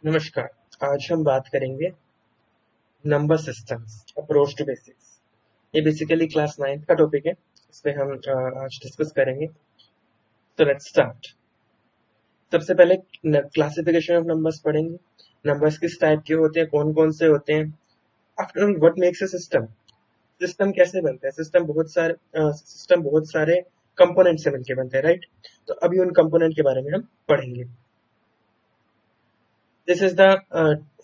नमस्कार। आज हम बात करेंगे number systems approach to basics. ये बेसिकली क्लास 9th का टॉपिक है। इसमें हम आज डिस्कस करेंगे। तो लेट्स स्टार्ट। सबसे पहले क्लासिफिकेशन ऑफ नंबर्स पढ़ेंगे। नंबर्स किस टाइप के होते हैं, कौन कौन से होते हैं। After all what makes a system. System कैसे बनता है। सिस्टम बहुत सारे कंपोनेंट से मिलकर बनते हैं, राइट। तो अभी उन कंपोनेंट के बारे में हम पढ़ेंगे। This is the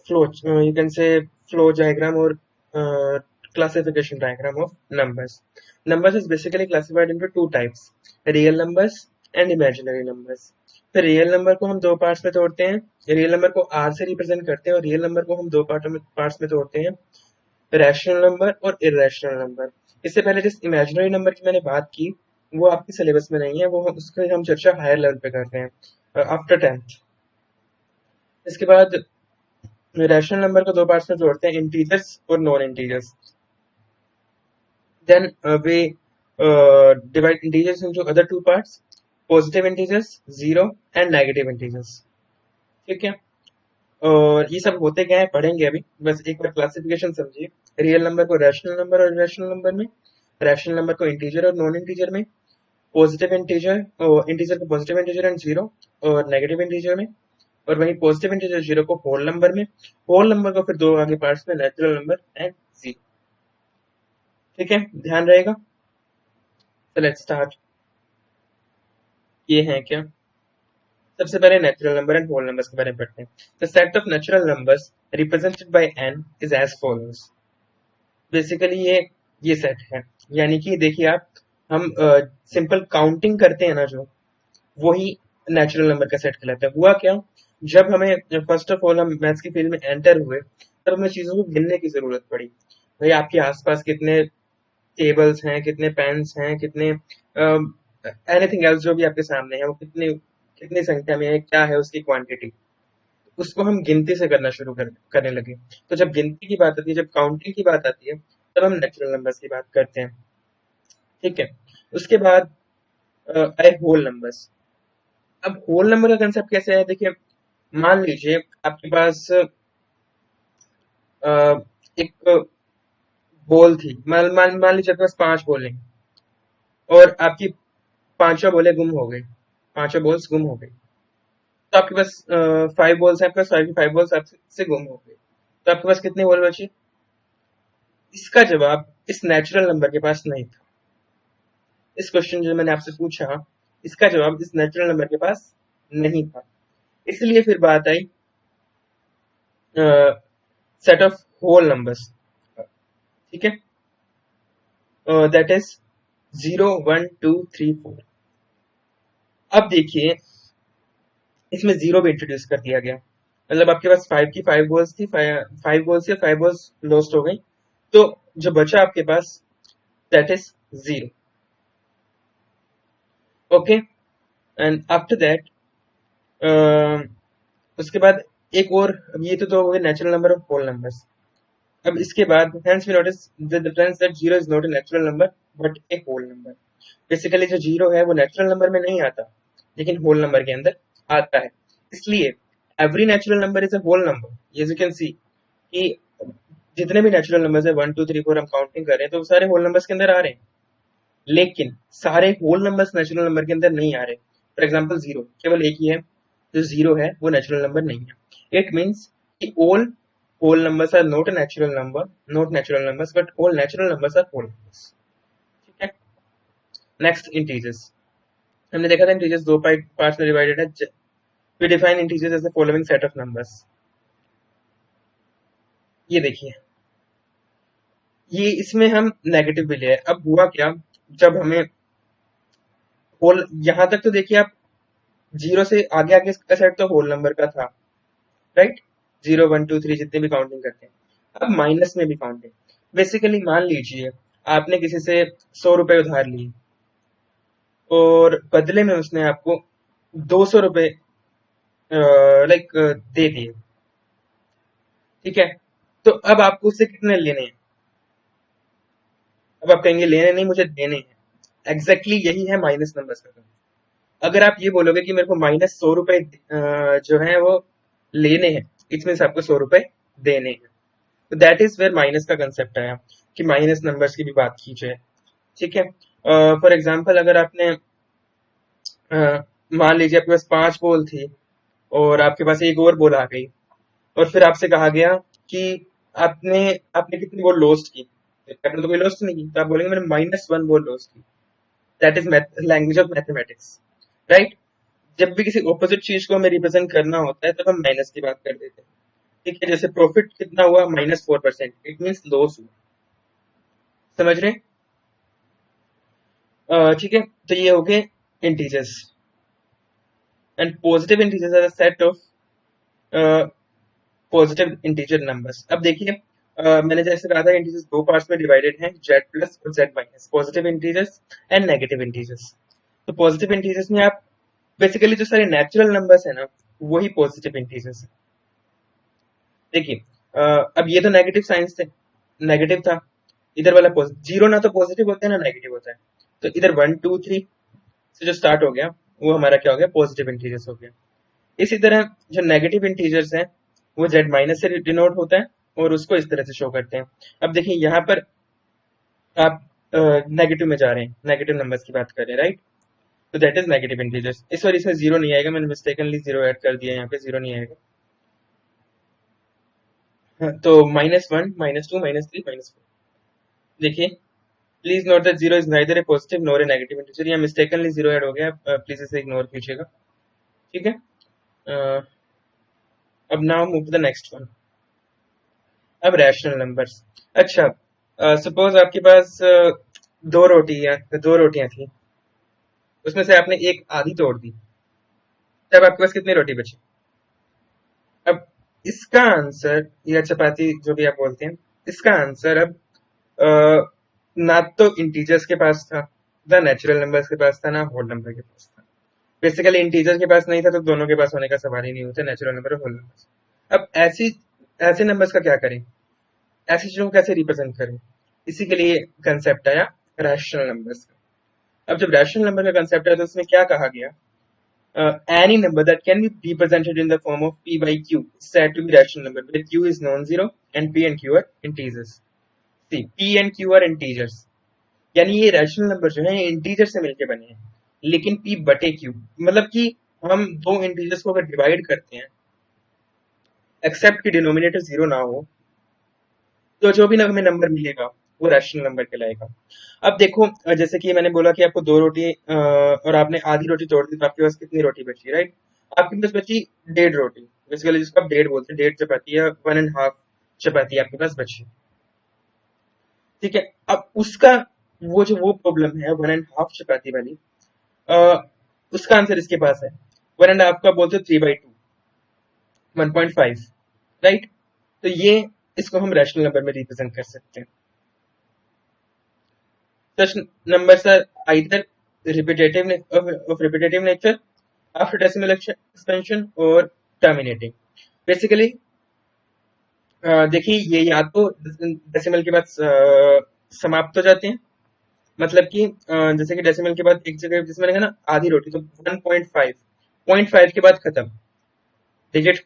flow, you can say flow diagram or classification diagram of numbers. Numbers is basically classified into two types, real numbers and imaginary numbers. तो रियल नंबर को हम दो पार्ट्स में तोड़ते हैं। रियल नंबर को are से represent करते हैं और रियल नंबर को हम दो पार्ट्स में तोड़ते हैं, रैशनल नंबर और इरेशनल नंबर। इससे पहले जिस इमेजिनरी नंबर की मैंने बात की वो आपके सिलेबस में नहीं है, वो उसकी हम चर्चा हायर लेवल पे करते हैं आफ्टर 10th। इसके बाद रैशनल नंबर को दो पार्ट्स में तोड़ते हैं, इंटीजर्स और non integers. Then we divide integers into other two parts, positive integers 0 and negative integers. ठीक है। और ये सब होते क्या है पढ़ेंगे अभी, बस एक बार क्लासिफिकेशन समझिए। रियल नंबर को रैशनल नंबर और इरेशनल नंबर में, रैशनल नंबर को इंटीजर और नॉन इंटीजर में, पॉजिटिव इंटीजर इंटीजर को पॉजिटिव इंटीजर एंड 0 और नेगेटिव इंटीजर में, और वहीं पॉजिटिव इंटीजर 0 को होल नंबर में, होल नंबर को फिर दो आगे पार्ट्स में, नेचुरल नंबर एंड 0। ठीक है, ध्यान रहेगा। तो लेट्स स्टार्ट। ये है क्या, सबसे पहले natural number and whole numbers के बारे में पढ़ते हैं। The set of natural numbers represented by n is as follows. Basically ये सेट है, यानी कि देखिए आप, हम सिंपल काउंटिंग करते हैं ना, जो वही नेचुरल नंबर का सेट कहलाता है। हुआ क्या, जब हमें फर्स्ट ऑफ ऑल हम मैथ्स की फील्ड में एंटर हुए तब हमें चीजों को गिनने की जरूरत पड़ी। भाई आपके आसपास कितने टेबल्स हैं, कितने पेन्स हैं, कितने एनीथिंग एल्स जो भी आपके सामने है, वो कितनी कितनी संख्या में है, क्या है उसकी क्वांटिटी, उसको हम गिनती से करने लगे। तो जब गिनती की बात आती है, जब काउंटिंग की बात आती है, तब हम नेचुरल नंबर्स की बात करते हैं। ठीक है। उसके बाद आए होल नंबर्स। अब होल नंबर का कंसेप्ट कैसे है, देखिए मान लीजिए आपके पास एक बॉल थी। मान लीजिए आपके पास 5 बॉलें और आपकी पांचों बॉलें गुम हो गई, पांचों बॉल्स गुम हो गई। तो आपके पास 5 बॉल्स है, आपके पास 5 बॉल्स आपसे गुम हो गई, तो आपके पास कितने बॉल बचे। इसका जवाब इस नेचुरल नंबर के पास नहीं था। इस क्वेश्चन जो मैंने आपसे पूछा, इसका जवाब इस नेचुरल नंबर के पास नहीं था। इसलिए फिर बात आई सेट ऑफ होल नंबर्स। ठीक है, दैट इज 0 1 2 3 4। अब देखिए इसमें 0 भी इंट्रोड्यूस कर दिया गया। मतलब आपके पास 5 की 5 बॉल्स थी, 5 बॉल्स से 5 बॉल्स लॉस्ट हो गई, तो जो बचा आपके पास that is 0। Okay, and after that उसके बाद एक और, अब ये तो हो गए नेचुरल नंबर और होल नंबर्स। अब इसके बाद hence we notice the difference that 0 is not a natural number but a whole number। Basically जो 0 है वो नेचुरल नंबर में नहीं आता, लेकिन होल नंबर के अंदर आता है। इसलिए every natural number is a whole number. As you can see कि जितने भी नेचुरल नंबर्स है 1 2 3 4 हम काउंटिंग कर रहे हैं, तो सारे होल नंबर्स के अंदर आ रहे हैं, लेकिन सारे होल नंबर्स नेचुरल नंबर के अंदर नहीं आ रहे। फॉर एग्जाम्पल 0 केवल एक ही है, जो 0 है वो नेचुरल नंबर नहीं है। इट मीन्स कि all whole numbers are not a natural number, not natural numbers, but all natural numbers are whole numbers। ठीक है। Next integers. हमने देखा था इंटीजर्स दो पार्ट्स में डिवाइडेड है। We define integers as the following set of numbers. ये देखिए, ये इसमें हम नेगेटिव भी लिया है। अब हुआ क्या, जब हमें होल, यहां तक तो देखिए आप 0 से आगे आगे का सेट तो होल नंबर का था, राइट। 0 1 2 3 जितने भी काउंटिंग करते हैं। अब माइनस में भी काउंटिंग। बेसिकली मान लीजिए आपने किसी से 100 रुपए उधार लिए और बदले में उसने आपको 200 रुपए लाइक दे दिए। ठीक है, तो अब आपको उससे कितने लेने हैं। अब आप कहेंगे लेने नहीं, मुझे देने हैं। एग्जैक्टली यही है माइनस नंबर्स का काम। अगर आप ये बोलोगे कि मेरे को -100 रुपए जो है वो लेने हैं, इट मीन्स आपको 100 रुपए देने हैं। तो दैट इज वेयर माइनस का कंसेप्ट आया कि माइनस नंबर्स की भी बात की जाए। ठीक है, फॉर एग्जाम्पल अगर आपने मान लीजिए आपके पास 5 बॉल थी और आपके पास एक और बॉल आ गई और फिर आपसे कहा गया कि आपने आपने कितनी बॉल लॉस्ट की। आपने तो कोई लॉस्ट नहीं की, तो आप बोलेंगे मैंने -1 बॉल लॉस्ट की। That is language of mathematics, right. जब भी किसी ऑपोजिट चीज को हमें रिप्रेजेंट करना होता है तब हम माइनस की बात कर देते हैं। ठीक है, जैसे प्रॉफिट कितना हुआ -4%, इट मीन्स लॉस हुआ। समझ रहे हैं? ठीक है, तो ये हो गए integers. And positive integers are a set of positive integer numbers. अब देखिए, मैंने जैसे कहा था इंटीजर्स दो पार्ट्स में डिवाइडेड हैं, जेड प्लस और Z minus, positive integers and negative integers. तो पॉजिटिव इंटीजर्स में आप बेसिकली जो सारे नेचुरल नंबर्स है ना वही पॉजिटिव इंटीजर्स है। देखिए, अब ये तो नेगेटिव साइंस थे, नेगेटिव था, इधर वाला पॉजिटिव, जीरो ना तो पॉजिटिव होता है ना नेगेटिव होता है। तो इधर 1 2 3 से जो स्टार्ट हो गया वो हमारा क्या हो गया, पॉजिटिव इंटीजर्स हो गया। इसी तरह जो नेगेटिव इंटीजर्स हैं वो जेड माइनस से डिनोट होता है और उसको इस तरह से शो करते हैं। अब देखिए यहाँ पर आप नेगेटिव में जा रहे हैं, नेगेटिव नंबर्स की बात कर रहे हैं, राइट। तो दैट इज नेगेटिव इंटीजर्स। इस बार इसमें जीरो नहीं आएगा, मैंने मिस्टेकनली जीरो ऐड कर दिया, यहाँ पे जीरो नहीं आएगा। हाँ, तो -1 -2 -3 -4। देखिए, please note that zero is neither A positive nor a negative integer. यहाँ मिस्टेकनली जीरो ऐड हो गया, प्लीज इसे इग्नोर कीजिएगा। ठीक है, अ, अब now move to the next one. अब रैशनल नंबर्स। अच्छा, सपोज आपके पास दो रोटियां थी, उसमें से आपने एक आधी तोड़ दी, तब आपके पास कितनी रोटी बची? अब इसका आंसर, या चपाती जो भी आप बोलते हैं, इसका आंसर अब अ, ना तो इंटीजर्स के पास था, ना नेचुरल नंबर्स के पास था, ना होल नंबर के पास था। बेसिकली इंटीजर्स के पास नहीं था तो दोनों के पास होने का सवाल ही नहीं होता, नेचुरल नंबर और होल नंबर। अब ऐसे नंबर्स का क्या करें, ऐसी चीजों को कैसे रिप्रेजेंट करें? इसी के लिए कंसेप्ट आया रैशनल नंबर्स का। अब जब रैशनल नंबर का कंसेप्ट आया तो उसमें क्या कहा गया, any number that can be represented in the form of p by q is said to be rational number where q is non-zero and p and q are integers. See, p and q are integers, यानी ये rational number जो है integer से मिलके बने हैं, लेकिन p बटे q मतलब कि हम दो इंटीजर्स को अगर डिवाइड करते हैं एक्सेप्ट कि डिनोमिनेटर जीरो ना हो, तो जो भी हमें नंबर मिलेगा वो रैशनल नंबर कहलाएगा। अब देखो, जैसे कि मैंने बोला कि आपको दो रोटी और आपने आधी रोटी तोड़ दी, तो आपके पास कितनी रोटी बची, राइट। आपके पास बची 1.5 रोटी, बेसिकली जिसको आप 1.5 बोलते हैं, 1.5 चपाती या 1.5 चपाती आपके पास बची। ठीक है, अब उसका वो प्रॉब्लम है 1.5 चपाती वाली, अ, उसका आंसर इसके पास है 1.5 का बोलते 3/2, 1.5, राइट। तो ये इसको हम रैशनल नंबर में रिप्रेजेंट कर सकते हैं। Such numbers are either repetitive nature after decimal expansion or terminating. Basically, देखिए ये या तो डेसिमल के बाद समाप्त हो जाते हैं, मतलब कि जैसे कि डेसिमल के बाद एक जगह जिसमें मैंने कहा ना आधी रोटी, तो 1.5 0.5 के बाद खत्म, डिजिट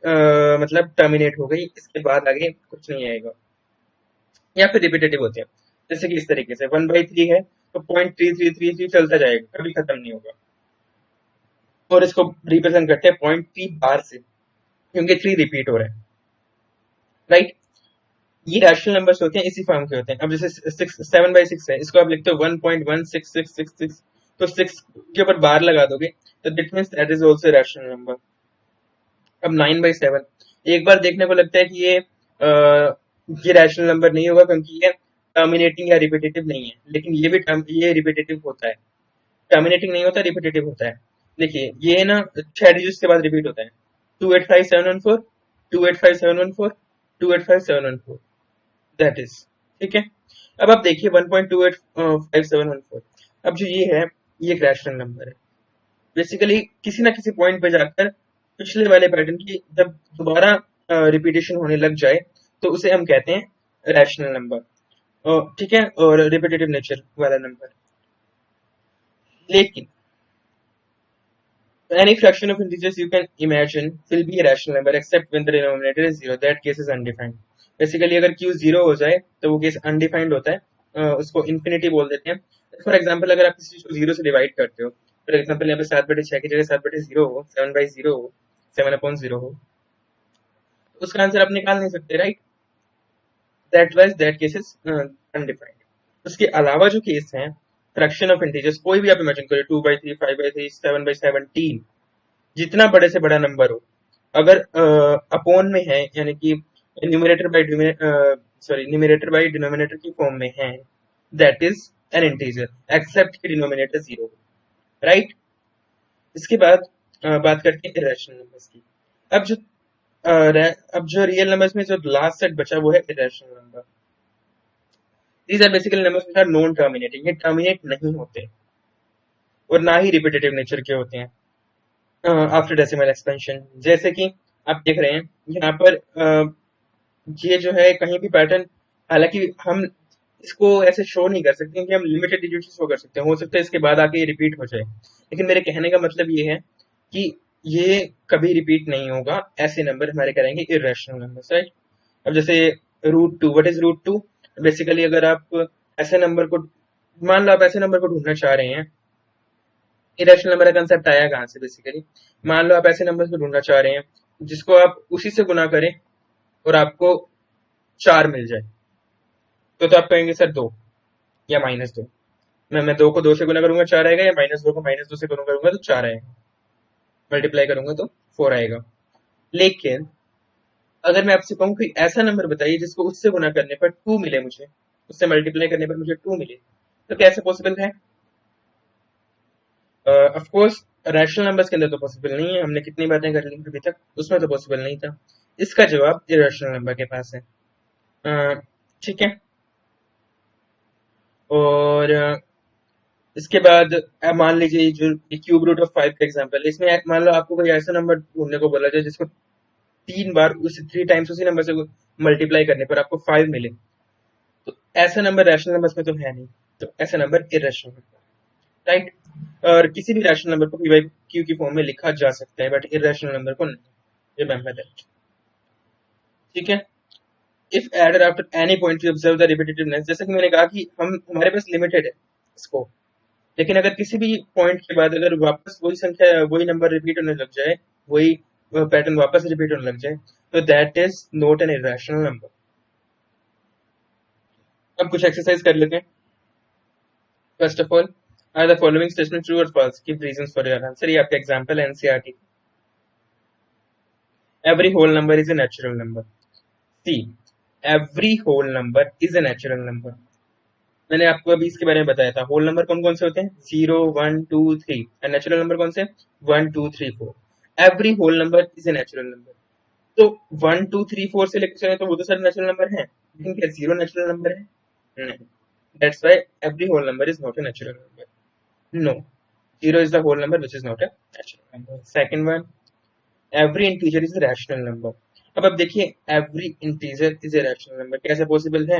मतलब टर्मिनेट हो गई, इसके बाद आगे कुछ नहीं आएगा। या फिर रिपीटेटिव होते हैं, जैसे कि इस तरीके से 1/3 है तो 0.3333 चलता जाएगा, कभी खत्म नहीं होगा। और इसको रिप्रेजेंट करते हैं 0.3 बार से, क्योंकि 3 रिपीट हो रहा है, राइट। ये रैशनल नंबर्स होते हैं, इसी फॉर्म के होते हैं। अब जैसे 7/6 है, इसको आप लिखते हो 1.16666, तो 6 के ऊपर बार लगा दोगे तो that means that is also rational number. अब 9/7 एक बार देखने को लगता है कि ये रैशनल नंबर नहीं होगा क्योंकि ये टर्मिनेटिंग या रिपीटेटिव नहीं है, लेकिन ये रिपीटेटिव होता है, टर्मिनेटिंग नहीं होता, रिपीटेटिव होता है। देखिए ये ना 6 डिजिट्स के बाद रिपीट होता है, 285714 285714 285714, दैट इज, ठीक है। अब आप देखिए 1.285714, अब जो ये है ये एक रैशनल नंबर है। बेसिकली किसी ना किसी पॉइंट पे जाकर पिछले वाले पैटर्न की जब दोबारा रिपीटेशन होने लग जाए तो उसे हम कहते हैं रैशनल नंबर, ठीक है, और रिपीटेटिव नेचर वाला नंबर। लेकिन Any fraction of integers you can imagine will be a rational number except when the denominator is zero. That case is undefined. Basically अगर q जीरो हो जाए तो वो केस undefined होता है, उसको infinity बोल देते हैं. फॉर एग्जाम्पल अगर आप किसी चीज को जीरो से डिवाइड करते हो, फॉर एग्जाम्पल यहाँ पे 7/6 की जगह 7/0 हो, 7/0 हो, 7/0 हो, तो उसका आंसर आप निकाल नहीं सकते, right? That case is undefined. उसके अलावा जो केस है फ्रैक्शन ऑफ इंटीजर्स, कोई भी आप इमेजिन करिए, 2/3, 5/3, 7/17, जितना बड़े से बड़ा नंबर हो, अगर अपॉन में है यानी कि न्यूमरेटर बाय डिनोमिनेटर की फॉर्म में है, that is an integer except कि डिनोमिनेटर जीरो, राइट? इसके बाद बात करते हैं इरेशनल नंबर्स की. अब जो रियल नंबर्स में जो लास्ट सेट बचा वो है irrational number. These are basically numbers which are non terminating. ये टर्मिनेट नहीं होते और ना ही रिपीटेटिव नेचर के होते हैं आफ्टर डेसिमल एक्सपेंशन. जैसे कि आप देख रहे हैं यहाँ पर ये जो है कहीं भी पैटर्न, हालांकि हम इसको ऐसे शो नहीं कर सकते कि हम लिमिटेड डिजिट शो कर सकते हैं, हो सकता है इसके बाद आके ये रिपीट हो जाए, लेकिन मेरे कहने का मतलब ये है कि ये कभी रिपीट नहीं होगा. ऐसे नंबर हमारे करेंगे इरेशनल नंबर्स, राइट? अब जैसे √2, व्हाट इज √2? बेसिकली अगर आप ऐसे नंबर को, मान लो आप ऐसे नंबर को ढूंढना चाह रहे हैं, इरेशनल नंबर का कंसेप्ट आया कहां से? बेसिकली मान लो आप ऐसे नंबर को ढूंढना चाह रहे हैं जिसको आप उसी से गुना करें और आपको 4 मिल जाए, तो आप कहेंगे सर 2 या -2. मैं 2 को 2 से गुना करूंगा 4 आएगा, या -2 को -2 से गुना करूंगा तो 4 आएगा, मल्टीप्लाई करूंगा तो 4 आएगा. लेकिन अगर मैं आपसे कहूं कि ऐसा नंबर बताइए जिसको उससे गुना करने पर 2 मिले मुझे, उससे मल्टीप्लाई करने पर मुझे 2 मिले, तो कैसे पॉसिबल है? ऑफ कोर्स रैशनल नंबर्स के अंदर तो पॉसिबल नहीं है, हमने कितनी बातें कर ली अभी तक, उसमें तो पॉसिबल नहीं था. इसका जवाब इरेशनल नंबर के पास है. ठीक है. और इसके बाद मान लीजिए जो क्यूब रूट ऑफ 5 का एग्जांपल है, इसमें मान लो आपको कोई ऐसा नंबर ढूंढने को बोला जाए जिसको 3 बार उसी 3 टाइम्स उसी नंबर से मल्टीप्लाई करने पर आपको 5 मिले, तो ऐसा नंबर रैशनल नंबर्स में तो है नहीं, तो ऐसा नंबर इरेशनल नंबर, राइट? और किसी भी रैशनल नंबर को p by q की फॉर्म में लिखा जा सकता है, बट इरेशनल नंबर को नहीं. Remember that. ठीक है. If added after any point you observe the repetitiveness, जैसे कि मैंने कहा कि हमारे पास लिमिटेड है स्कोप, लेकिन अगर किसी भी पॉइंट के बाद अगर वापस वही संख्या, वही नंबर रिपीट होने लग जाए, वही पैटर्न वापस रिपीट होने लग जाए, तो that is not an irrational number. अब कुछ एक्सरसाइज कर लेते हैं. First of all, are the following statement true और false? Give reasons for your answer. ये आपका एग्जांपल है NCERT. Every whole number is a natural number. See, every whole number is a natural number. मैंने आपको अभी इसके बारे में बताया था. होल नंबर कौन कौन से होते हैं? 0, 1, 2, 3. एंड नेचुरल नंबर कौन से? 1, 2, 3, 4. Every whole number is a natural number. तो 1, 2, 3, 4 से लेकर चले तो वो तो सारे नेचुरल नंबर हैं, लेकिन क्या 0 नेचुरल नंबर है? नहीं. That's why every whole number is not a natural number. No, 0 is the whole number which is not a natural number. Second one, every integer is a rational number. अब आप देखिए, every integer is a rational number कैसे possible है?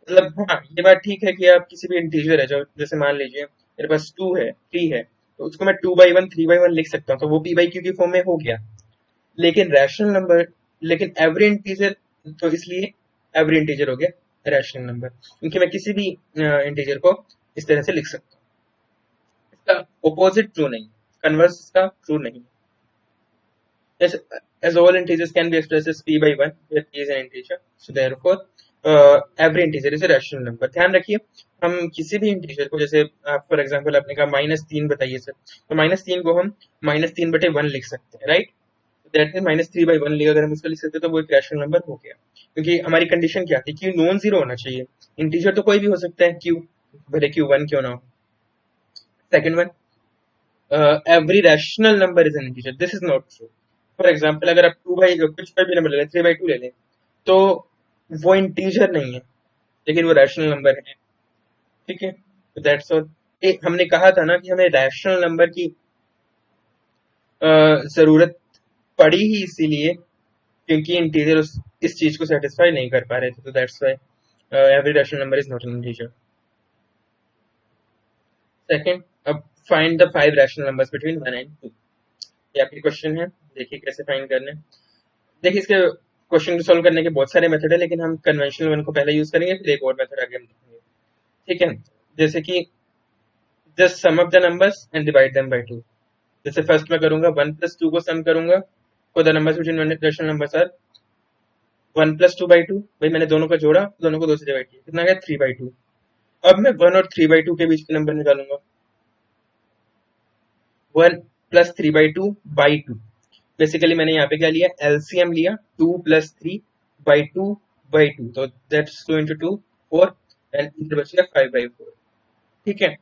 मतलब हाँ, ये बात ठीक है कि आप किसी भी इंटीजर है, जो जैसे मान लीजिए मेरे पास 2 है, 3 है, तो उसको मैं 2/1, 3/1 लिख सकता हूँ, तो वो p by q की फॉर्म में हो गया. लेकिन रैशनल नंबर, लेकिन एवरी इंटीजर, तो इसलिए एवरी इंटीजर हो गया रैशनल नंबर, क्योंकि मैं किसी भी इंटीजर को इस तरह से लिख सकता हूँ. इसका ऑपोजिट ट्रू नहीं, कन्वर्स इसका ट्रू नहीं. as all integers can be expressed as p by 1 where p is an integer, so therefore every integer is a rational number. ध्यान रखिए, हम किसी भी इंटीजर को, जैसे आप फॉर एग्जांपल आपने कहा -3 बताइए सर, तो -3 को हम -3/1 लिख सकते हैं, राइट? दैट मीन -3/1 लिखा अगर हम उसको लिख सकते हैं तो वो एक रैशनल नंबर हो गया, क्योंकि हमारी कंडीशन क्या थी? q नॉन जीरो होना चाहिए. इंटीजर तो कोई भी हो सकता है, q भले q1 क्यों ना हो. Second one, every rational number is an integer. This is not true. For example अगर आप कुछ भी नंबर ले लें, 3/2 ले लें, तो वो इंटीजर नहीं है, लेकिन वो रैशनल नंबर है. ठीक है, तो दैट्स ऑल. हमने कहा था ना कि हमें रैशनल नंबर की जरूरत पड़ी ही इसीलिए क्योंकि इंटीजर इस चीज को सेटिस्फाई नहीं कर पा रहे थे, तो that's why every rational number is not an integer. Second, अब find the 5 rational numbers between 1 and 2. ये आपकी क्वेश्चन है, देखिए कैसे फाइंड करना है। देखिए इसके क्वेश्चन को सॉल्व करने के बहुत सारे मेथड है, लेकिन हम कन्वेंशनल वन को पहले यूज करेंगे, फिर एक और मेथड आगे हम देखेंगे। ठीक है, जैसे कि just sum up the numbers and divide them by two. जैसे फर्स्ट मैं करूंगा 1 + 2 को सम करूंगा, for the numbers between rational numbers are 1 + 2/2। भाई मैंने दोनों को जोड़ा, दोनों को 2 से डिवाइड किया, कितना गया 3/2। अब मैं 1 और 3/2 के बीच के नंबर निकालूंगा। 1 + 3/2/2। बेसिकली मैंने यहाँ पे क्या लिया, एलसीएम लिया, 2 + 3/2/2, तो दैट्स 2 × 2 4 एंड इधर बच गया 5/4। ठीक है,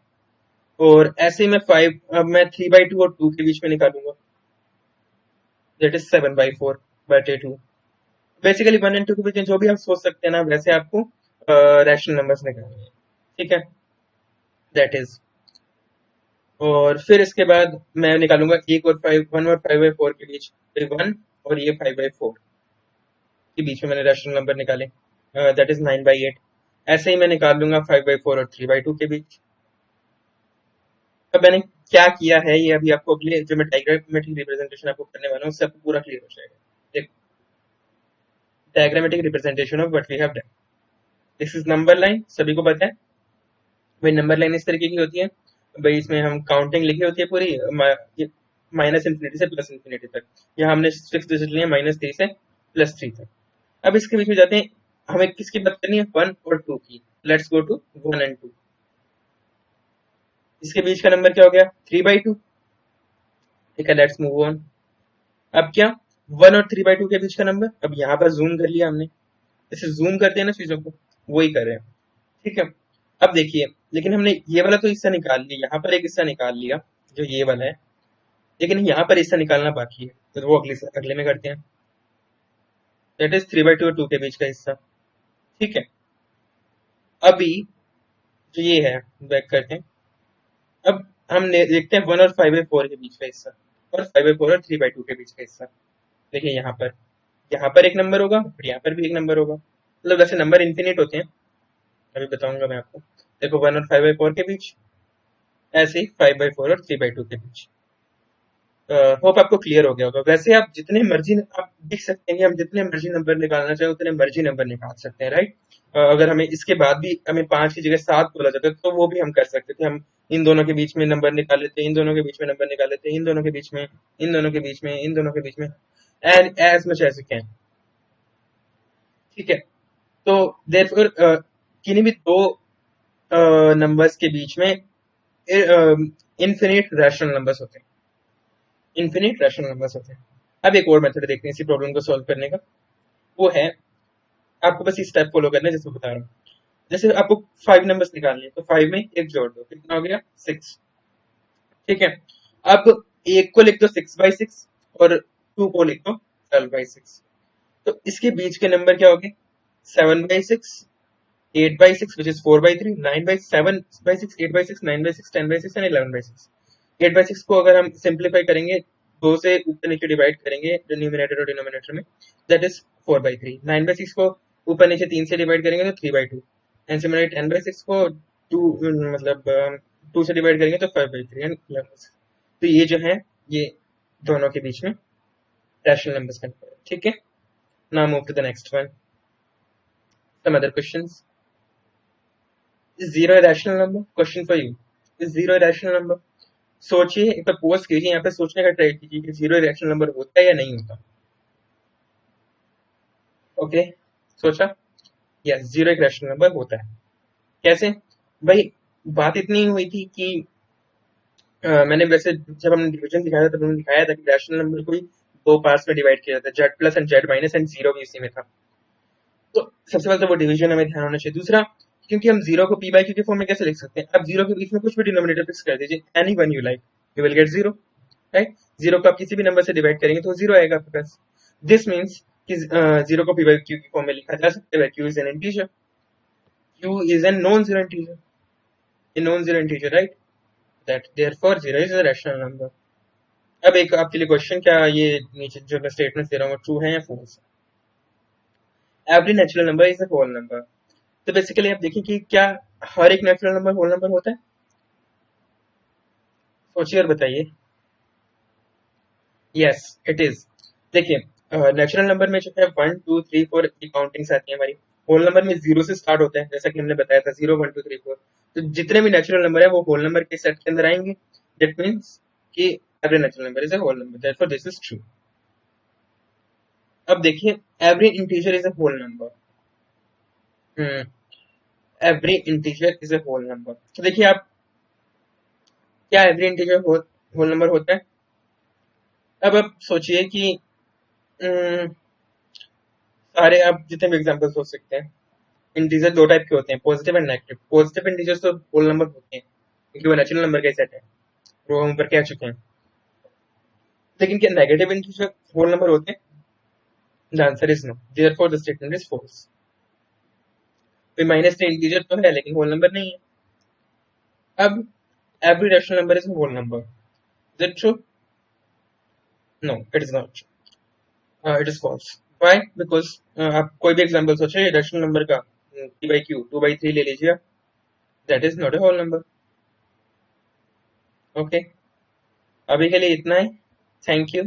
और ऐसे ही मैं 5, अब मैं 3/2 और 2 के बीच में निकालूंगा, दैट इज 7/4/2। बेसिकली 1 और 2 के बीच में जो भी आप सोच सकते हैं ना, वैसे आपको रैशनल नंबर्स निकालने हैं। ठीक है, दैट इज। और फिर इसके बाद मैं निकालूंगा 1 और 5 के बीच, फिर 1 और ये 5/4 के बीच में मैंने रैशनल नंबर निकाले, दैट इज 9/8। ऐसे ही मैं निकाल लूंगा 5/4 और 3/2 के बीच। अब मैंने क्या किया है ये अभी आपको अगले जो मैं डायग्रामेटिक रिप्रेजेंटेशन आपको करने वाला हूँ उससे आपको पूरा क्लियर हो जाएगा। Diagrammatic representation of what we have done. This is number line, सभी को पता है भाई नंबर लाइन इस तरीके की होती है। भाई इसमें हम काउंटिंग लिखी होती है पूरी, -∞ से +∞ तक। यहाँ हमने फिक्स डिजिट लिए -3 से +3 तक। अब इसके बीच में जाते हैं, हमें किसकी बात करनी है, 1 और 2 की। Let's go to 1 and 2। इसके बीच का नंबर क्या हो गया, 3/2। ठीक है, लेट्स मूव ऑन। अब क्या, 1 और 3/2 के बीच का नंबर, अब यहाँ पर जूम कर लिया हमने, जैसे जूम करते हैं ना चीजों को, वही कर रहे हैं। ठीक है, अब देखिए, लेकिन हमने ये वाला तो हिस्सा निकाल लिया, यहाँ पर एक हिस्सा निकाल लिया जो ये वाला है, लेकिन यहाँ पर हिस्सा निकालना बाकी है, तो वो अगले में करते हैं। दैट इज 3/2 और 2 के बीच का हिस्सा। ठीक है, अभी जो ये है, बैक करते हैं। अब हम देखते हैं 1 और 5/4 के बीच का हिस्सा, और 5/4 और 3/2 के बीच का हिस्सा। देखिए यहाँ पर एक नंबर होगा और यहाँ पर भी एक नंबर होगा, मतलब वैसे नंबर इन्फिनिट होते हैं, अभी बताऊंगा मैं आपको। देखो 1 और 5/4 के बीच, ऐसे ही 5/4 और 3/2 के बीच। होप आपको क्लियर हो गया होगा। वैसे आप जितने मर्जी, आप देख सकते हैं कि हम जितने मर्जी नंबर निकालना चाहे उतने मर्जी नंबर निकाल सकते हैं, राइट। अगर हमें इसके बाद भी हमें 5 की जगह 7 बोला जाता है तो वो भी हम कर सकते थे। हम इन दोनों के बीच में नंबर निकाल लेते हैं, इन दोनों के बीच में नंबर निकाल लेते हैं, इन दोनों के बीच में, इन दोनों के बीच में, इन दोनों के बीच में, and as much as you can. ठीक है, तो देयरफॉर किन्हीं भी दो नंबर्स के बीच में इन्फिनिट रैशनल नंबर्स होते हैं, इन्फिनिट रैशनल नंबर्स होते हैं। अब एक और मेथड देखते हैं इसी प्रॉब्लम को सॉल्व करने का, वो है, आपको बस इस स्टेप फॉलो करना है जैसे बता रहा हूँ। जैसे आपको 5 नंबर्स निकालने हैं, तो 5 में एक जोड़ दो, कितना हो गया 6। ठीक है, अब एक को लिख दो 6/6 और 2 को लिख दो 12/6। तो इसके बीच के नंबर क्या हो गए, 7/6, 8/6 which is 4/3, 9/7/6, 8/6, 9/6, 10/6 एंड 11/6। 8/6 को अगर हम सिंप्लीफाई करेंगे, 2 से ऊपर नीचे डिवाइड करेंगे न्यूमरेटर और डिनोमिनेटर में, दैट इज 4/3। 9/6 को ऊपर नीचे 3 से डिवाइड करेंगे तो 3/2, एंड सिमिलरली 10/6 को 2 मतलब 2 से डिवाइड करेंगे तो 5/3 एंड 11/6। तो ये जो है, ये दोनों के बीच में रैशनल नंबर्स का नंबर है। ठीक है, now move to the next one, some other questions. Is zero a rational number? Question for you. Is zero a rational number? सोचिए, एक बार पोस्ट कीजिए, यहाँ पे सोचने का ट्राई कीजिए कि जीरो रैशनल नंबर होता है या नहीं होता। ओके, सोचा, यस जीरो एक रैशनल नंबर होता है। कैसे भाई, बात इतनी हुई थी कि मैंने वैसे जब हमने डिवीजन दिखाया था तब हमने दिखाया था कि रैशनल नंबर को ही दो पार्ट्स में डिवाइड किया जाता है, Z plus and Z minus, and zero भी इसी में था। तो सबसे पहले तो वो डिवीजन हमें ध्यान होना चाहिए। दूसरा, क्योंकि हम जीरो को पी बाई क्यू के फॉर्म में कैसे लिख सकते हैं, अब जीरो के बीच में कुछ भी डिनोमिनेटर फिक्स कर दीजिए, any one you like, you will get zero, right. Zero को आप किसी भी नंबर से डिवाइड करेंगे तो जीरो आएगा आपके पास। दिस मीन्स कि जीरो को पी बाई क्यू की फॉर्म में लिखा जा सकता है, Q is an integer, Q is an non zero integer, a non zero integer, right, that therefore zero is a rational number. अब एक आपके लिए क्वेश्चन, क्या ये नीचे जो मैं स्टेटमेंट दे रहा हूँ ट्रू है या false. Every natural number is a whole number. तो बेसिकली आप देखिए कि क्या हर एक नेचुरल नंबर होल नंबर होता है, सोचिए और बताइए। Yes it is. देखिए नेचुरल नंबर में जो है 1 2 3 4 की काउंटिंग्स आती है हमारी। होल नंबर में जीरो से स्टार्ट होता है, जैसा कि हमने बताया था 0 1 2 3 4। तो जितने भी नेचुरल नंबर है वो होल नंबर के सेट के अंदर आएंगे। दैट मीन्स कि every natural number is a whole number, therefore this is true. अब देखिए every integer is a whole number. Every integer is a whole number. तो देखिए आप, क्या एवरी इंटीजर होल नंबर होता है? अब आप सोचिए कि अम, सारे आप जितने भी एग्जांपल सोच सकते हैं, इंटीजर दो टाइप के होते हैं, positive and negative. Positive integers तो होल नंबर होते हैं क्योंकि वो नेचुरल नंबर का सेट है, वो हम ऊपर कह चुके हैं। लेकिन क्या नेगेटिव इंटीजर होल नंबर होते हैं? The answer is no, therefore the statement is false. Minus का इंटीजर तो है लेकिन होल नंबर नहीं है। अब every rational number is whole number, is it true? No it is not, it is false. Why? Because आप कोई भी एग्जांपल सोचिए रैशनल नंबर का, p by q 2/3 ले लीजिए, that is not a whole number. Okay, अभी के लिए इतना ही। Thank you,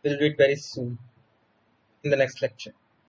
will meet very soon in the next lecture.